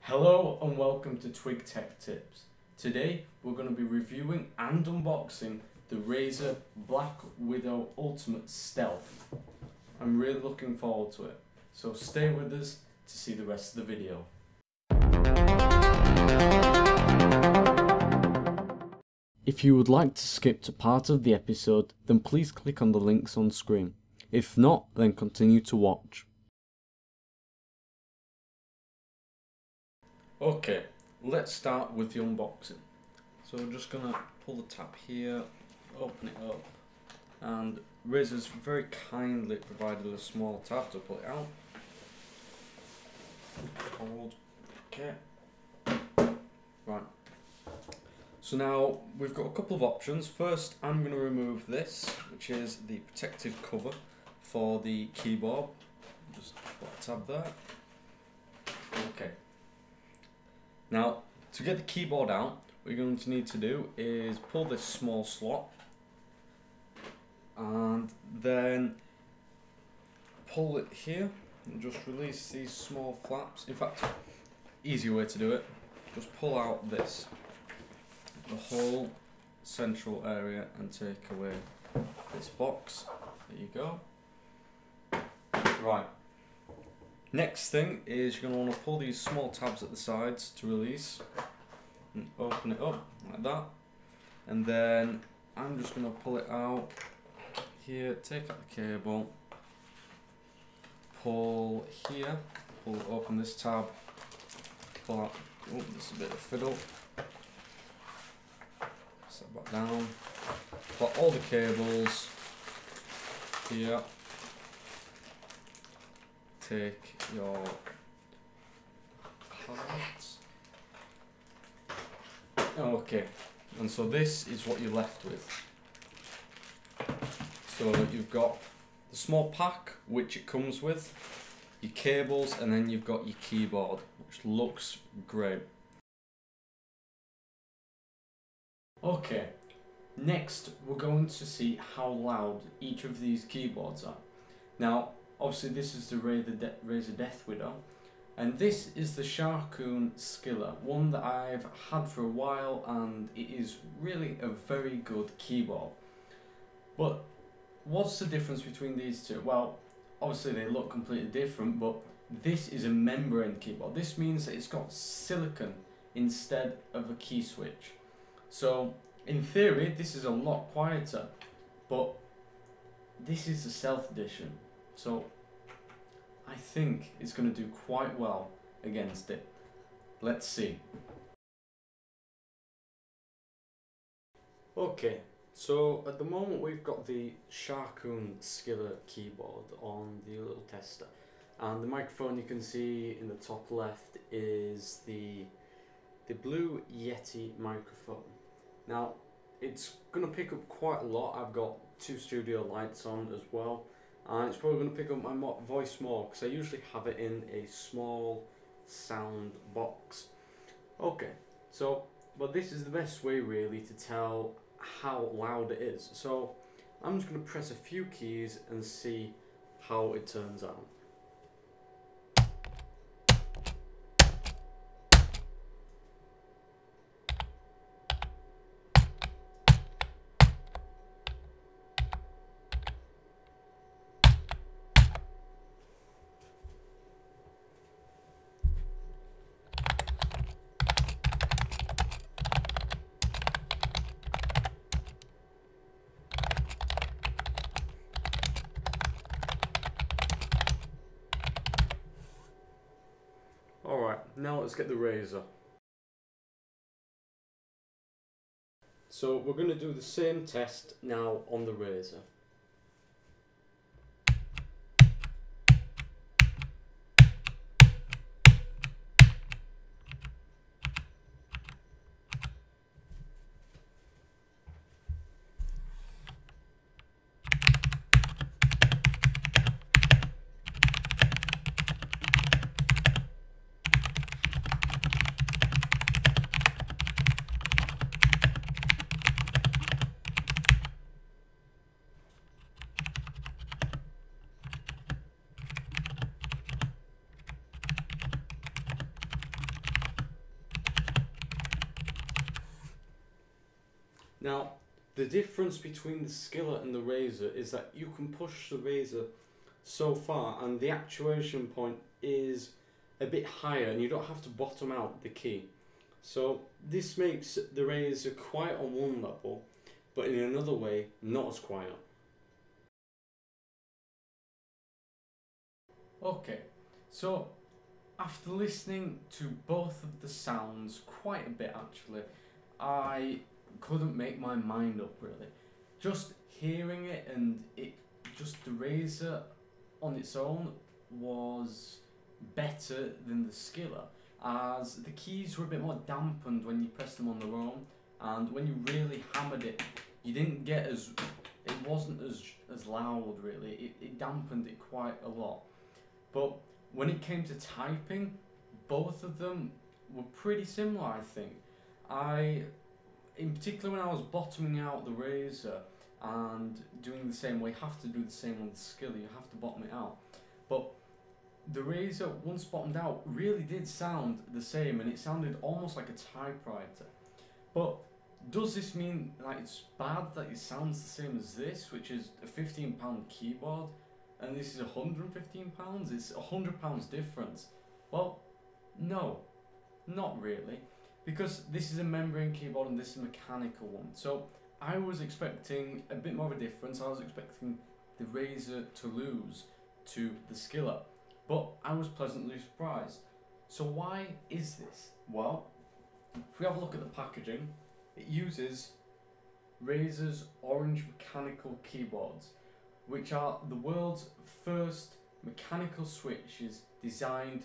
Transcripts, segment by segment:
Hello and welcome to Twigg Tech Tips. Today we're going to be reviewing and unboxing the Razer BlackWidow Ultimate Stealth. I'm really looking forward to it, so stay with us to see the rest of the video. If you would like to skip to part of the episode, then please click on the links on screen. If not, then continue to watch. Okay, let's start with the unboxing. So we're just going to pull the tab here, open it up, and Razer's very kindly provided a small tab to pull it out. Hold. Okay. Right. So now we've got a couple of options. First, I'm going to remove this, which is the protective cover for the keyboard. Just put a tab there. Okay. Now, to get the keyboard out, what you're going to need to do is pull this small slot and then pull it here and just release these small flaps. In fact, easier way to do it, just pull out this, the whole central area, and take away this box. There you go. Right. Next thing is you're going to want to pull these small tabs at the sides to release and open it up like that, and then I'm just going to pull it out here, take out the cable, pull here, open this tab, pull out, oh, this is a bit of fiddle, set back down, put all the cables here, take your cards. Okay, and so this is what you're left with. So you've got the small pack, which it comes with, your cables, and then you've got your keyboard, which looks great. Okay, next we're going to see how loud each of these keyboards are. Now, obviously this is the Razer BlackWidow, and this is the Sharkoon Skiller, one that I've had for a while, and it is really a very good keyboard. But what's the difference between these two? Well, obviously they look completely different, but this is a membrane keyboard. This means that it's got silicon instead of a key switch. So in theory this is a lot quieter, but this is the Stealth edition. So I think it's going to do quite well against it. Let's see. Okay, so at the moment we've got the Sharkoon Skiller keyboard on the little tester, and the microphone you can see in the top left is the Blue Yeti microphone. Now it's going to pick up quite a lot. I've got two studio lights on as well. And it's probably going to pick up my voice more because I usually have it in a small sound box. Okay, so, but this is the best way really to tell how loud it is. So I'm just going to press a few keys and see how it turns out. Alright, now let's get the Razer. So we're going to do the same test now on the Razer. Now, the difference between the skillet and the Razer is that you can push the Razer so far and the actuation point is a bit higher and you don't have to bottom out the key. So this makes the Razer quiet on one level, but in another way, not as quiet. Okay, so after listening to both of the sounds quite a bit actually, I couldn't make my mind up really. Just hearing it and just the Razer on its own was better than the skillet, as the keys were a bit more dampened when you pressed them on their own, and when you really hammered it, you didn't get as, it wasn't as loud really, it dampened it quite a lot. But when it came to typing, both of them were pretty similar, I think. In particular when I was bottoming out the Razer and doing the same, well, you have to do the same on the skillet, you have to bottom it out. But the Razer, once bottomed out, really did sound the same, and it sounded almost like a typewriter. But does this mean that it's bad that it sounds the same as this, which is a £15 keyboard, and this is £115? It's £100 difference. Well, no, not really, because this is a membrane keyboard and this is a mechanical one. So I was expecting a bit more of a difference. I was expecting the Razer to lose to the skillet, but I was pleasantly surprised. So why is this? Well, if we have a look at the packaging, it uses Razer's orange mechanical keyboards, which are the world's first mechanical switches designed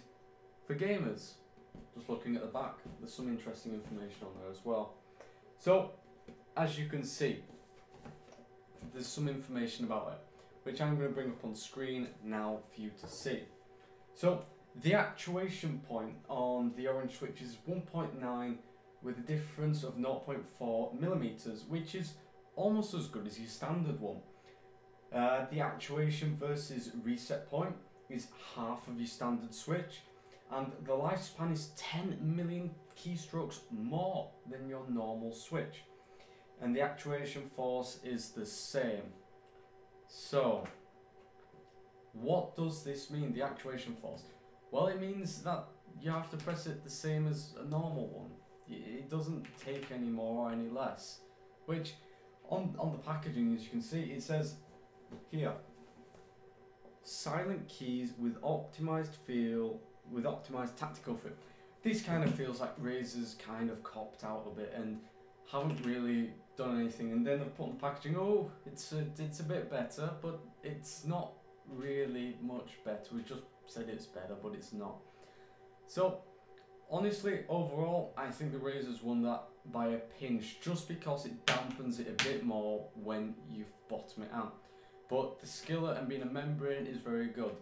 for gamers. Just looking at the back, there's some interesting information on there as well. So, as you can see, there's some information about it, which I'm going to bring up on screen now for you to see. So, the actuation point on the orange switch is 1.9 with a difference of 0.4 millimeters, which is almost as good as your standard one. The actuation versus reset point is half of your standard switch, and the lifespan is 10 million keystrokes more than your normal switch, and the actuation force is the same. So, what does this mean, the actuation force? Well, it means that you have to press it the same as a normal one. It doesn't take any more or any less, which on the packaging, as you can see, it says here, silent keys with optimized tactical feel. This kind of feels like Razer's kind of copped out a bit and haven't really done anything, and then they've put on the packaging, oh, it's a bit better, but it's not really much better. We just said it's better, but it's not. So honestly, overall, I think the Razer's won that by a pinch, just because it dampens it a bit more when you bottom it out. But the skillet and being a membrane is very good.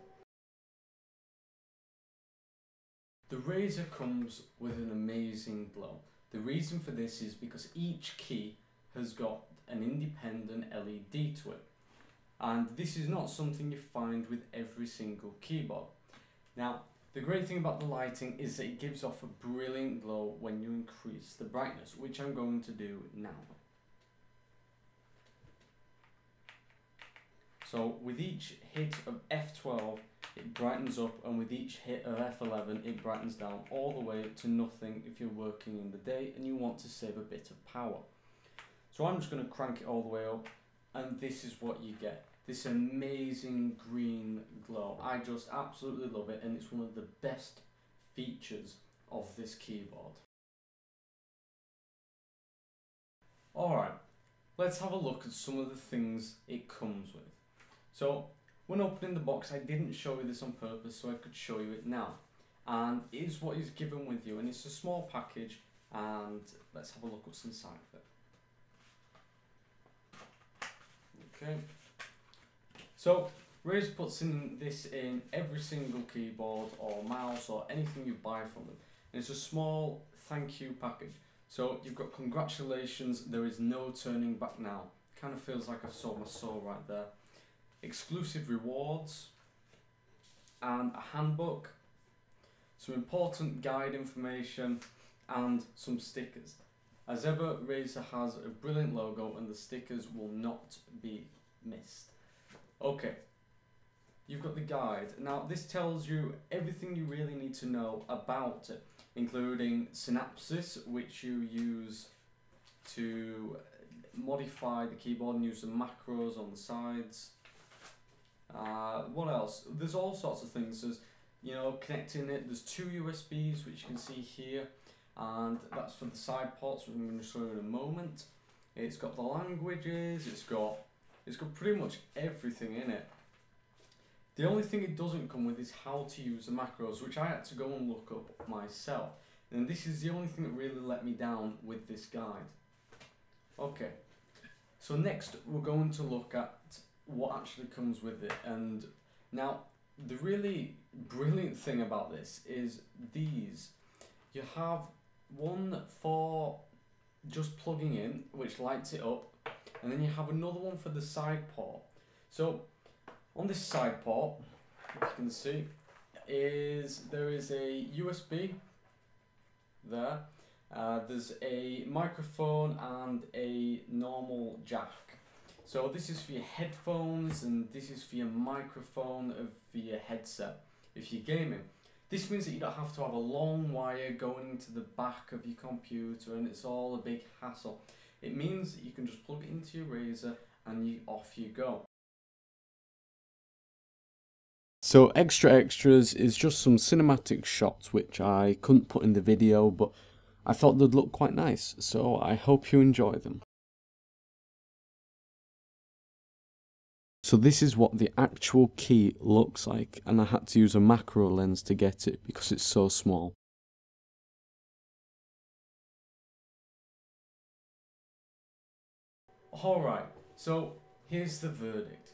The Razer comes with an amazing glow. The reason for this is because each key has got an independent LED to it. And this is not something you find with every single keyboard. Now, the great thing about the lighting is that it gives off a brilliant glow when you increase the brightness, which I'm going to do now. So with each hit of F12, it brightens up, and with each hit of F11, it brightens down all the way to nothing if you're working in the day and you want to save a bit of power. So I'm just going to crank it all the way up, and this is what you get. This amazing green glow. I just absolutely love it, and it's one of the best features of this keyboard. Alright, let's have a look at some of the things it comes with. So, when opening the box, I didn't show you this on purpose so I could show you it now. And it is what is given with you, and it's a small package, and let's have a look what's inside of it. Okay. So, Razer puts this in every single keyboard or mouse or anything you buy from them. And it's a small thank you package. So, you've got congratulations, there is no turning back now. Kind of feels like I've sold my soul right there. Exclusive rewards, and a handbook, some important guide information, and some stickers. As ever, Razer has a brilliant logo and the stickers will not be missed. Okay, you've got the guide. Now this tells you everything you really need to know about it, including synapsis, which you use to modify the keyboard and use the macros on the sides. What else? There's all sorts of things. There's, you know, connecting it. There's 2 USBs, which you can see here, and that's for the side ports, which I'm going to show you in a moment. It's got the languages. It's got pretty much everything in it. The only thing it doesn't come with is how to use the macros, which I had to go and look up myself. And this is the only thing that really let me down with this guide. Okay, so next we're going to look at what actually comes with it. And now the really brilliant thing about this is these. You have one for just plugging in, which lights it up, and then you have another one for the side port. So on this side port, as you can see, there is a USB there. There's a microphone and a normal jack. So this is for your headphones and this is for your microphone for your headset if you're gaming. This means that you don't have to have a long wire going into the back of your computer and it's all a big hassle. It means that you can just plug it into your Razer and off you go. So extras is just some cinematic shots which I couldn't put in the video, but I thought they'd look quite nice, so I hope you enjoy them. So this is what the actual key looks like, and I had to use a macro lens to get it because it's so small. Alright, so here's the verdict.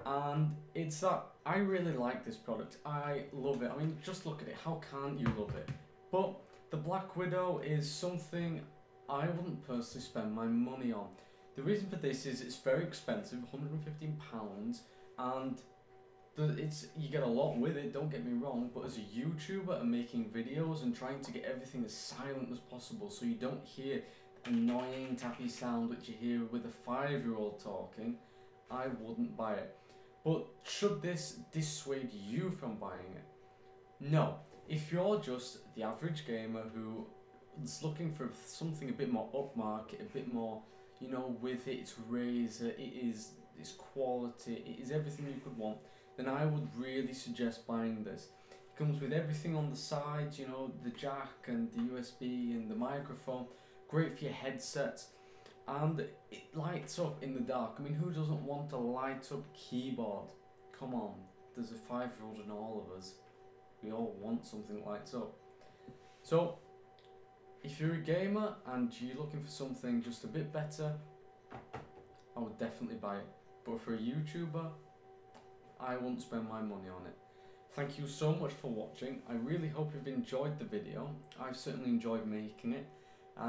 And it's that I really like this product. I love it. I mean, just look at it. How can't you love it? But the BlackWidow is something I wouldn't personally spend my money on. The reason for this is it's very expensive, £115, and you get a lot with it, don't get me wrong, but as a YouTuber and making videos and trying to get everything as silent as possible so you don't hear annoying tappy sound which you hear with a 5-year-old talking, I wouldn't buy it. But should this dissuade you from buying it? No. If you're just the average gamer who is looking for something a bit more upmarket, a bit more, you know, with it, it's Razer, it's quality, it is everything you could want, then I would really suggest buying this. It comes with everything on the sides, you know, the jack and the USB and the microphone, great for your headsets, and it lights up in the dark. I mean, who doesn't want a light up keyboard? Come on, there's a 5-year-old in all of us. We all want something that lights up. So, if you're a gamer and you're looking for something just a bit better, I would definitely buy it. But for a YouTuber, I wouldn't spend my money on it. Thank you so much for watching. I really hope you've enjoyed the video. I've certainly enjoyed making it.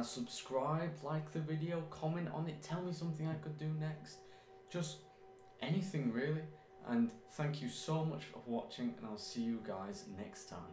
Subscribe, like the video, comment on it, tell me something I could do next. Just anything really. And thank you so much for watching, and I'll see you guys next time.